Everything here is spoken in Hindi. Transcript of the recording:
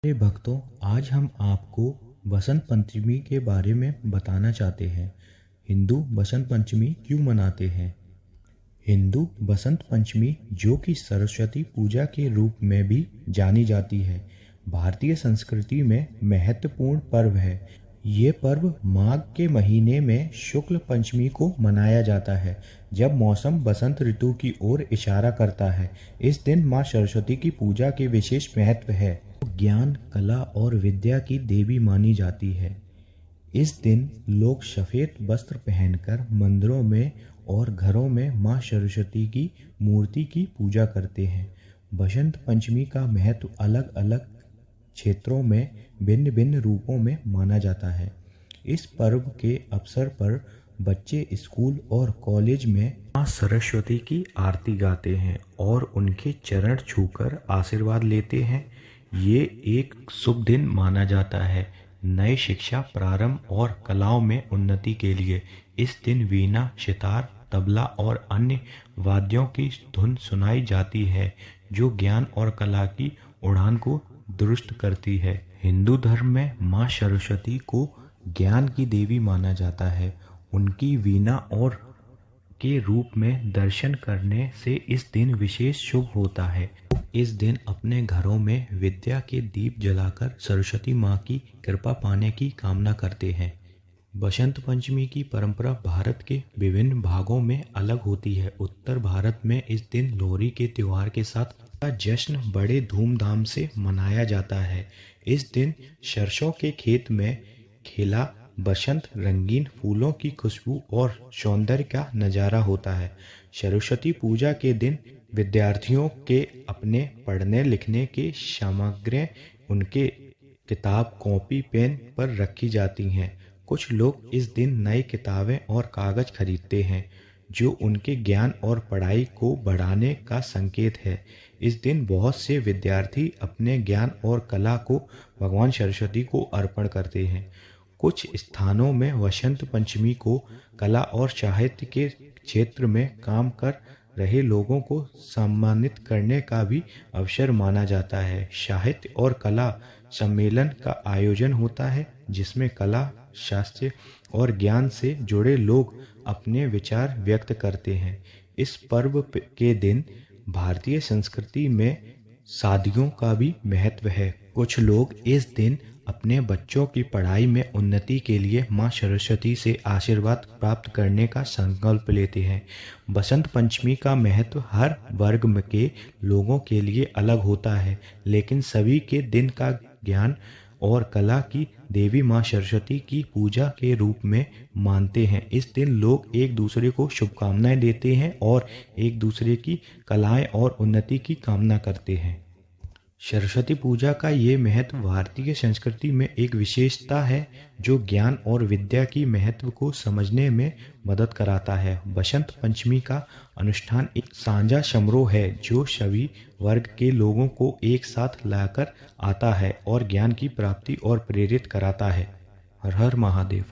मेरे भक्तों, आज हम आपको बसंत पंचमी के बारे में बताना चाहते हैं। हिंदू बसंत पंचमी क्यों मनाते हैं? हिंदू बसंत पंचमी, जो कि सरस्वती पूजा के रूप में भी जानी जाती है, भारतीय संस्कृति में महत्वपूर्ण पर्व है। ये पर्व माघ के महीने में शुक्ल पंचमी को मनाया जाता है, जब मौसम बसंत ऋतु की ओर इशारा करता है। इस दिन माँ सरस्वती की पूजा के विशेष महत्व है। ज्ञान, कला और विद्या की देवी मानी जाती है। इस दिन लोग सफ़ेद वस्त्र पहनकर मंदिरों में और घरों में माँ सरस्वती की मूर्ति की पूजा करते हैं। बसंत पंचमी का महत्व अलग अलग क्षेत्रों में भिन्न भिन्न रूपों में माना जाता है। इस पर्व के अवसर पर बच्चे स्कूल और कॉलेज में माँ सरस्वती की आरती गाते हैं और उनके चरण छूकर आशीर्वाद लेते हैं। ये एक शुभ दिन माना जाता है नई शिक्षा प्रारंभ और कलाओं में उन्नति के लिए। इस दिन वीणा, सितार, तबला और अन्य वाद्यों की धुन सुनाई जाती है, जो ज्ञान और कला की उड़ान को दुरुस्त करती है। हिंदू धर्म में माँ सरस्वती को ज्ञान की देवी माना जाता है। उनकी वीणा और के रूप में दर्शन करने से इस दिन विशेष शुभ होता है। इस दिन अपने घरों में विद्या के दीप जलाकर सरस्वती माँ की कृपा पाने की कामना करते हैं। बसंत पंचमी की परंपरा भारत के विभिन्न भागों में अलग होती है। उत्तर भारत में इस दिन लोहड़ी के त्योहार के साथ का जश्न बड़े धूमधाम से मनाया जाता है। इस दिन सरसों के खेत में खिला बसंत रंगीन फूलों की खुशबू और सौंदर्य का नज़ारा होता है। सरस्वती पूजा के दिन विद्यार्थियों के अपने पढ़ने लिखने की सामग्री उनके किताब, कॉपी, पेन पर रखी जाती हैं। कुछ लोग इस दिन नई किताबें और कागज़ खरीदते हैं, जो उनके ज्ञान और पढ़ाई को बढ़ाने का संकेत है। इस दिन बहुत से विद्यार्थी अपने ज्ञान और कला को भगवान सरस्वती को अर्पण करते हैं। कुछ स्थानों में वसंत पंचमी को कला और साहित्य के क्षेत्र में काम कर रहे लोगों को सम्मानित करने का भी अवसर माना जाता है। साहित्य और कला सम्मेलन का आयोजन होता है, जिसमें कला, शास्त्र और ज्ञान से जुड़े लोग अपने विचार व्यक्त करते हैं। इस पर्व के दिन भारतीय संस्कृति में शादियों का भी महत्व है। कुछ लोग इस दिन अपने बच्चों की पढ़ाई में उन्नति के लिए माँ सरस्वती से आशीर्वाद प्राप्त करने का संकल्प लेते हैं। बसंत पंचमी का महत्व हर वर्ग के लोगों के लिए अलग होता है, लेकिन सभी के दिन का ज्ञान और कला की देवी माँ सरस्वती की पूजा के रूप में मानते हैं। इस दिन लोग एक दूसरे को शुभकामनाएं देते हैं और एक दूसरे की कलाएं और उन्नति की कामना करते हैं। सरस्वती पूजा का ये महत्व भारतीय संस्कृति में एक विशेषता है, जो ज्ञान और विद्या की महत्व को समझने में मदद कराता है। बसंत पंचमी का अनुष्ठान एक साझा समारोह है, जो सभी वर्ग के लोगों को एक साथ लाकर आता है और ज्ञान की प्राप्ति और प्रेरित कराता है। हर हर महादेव।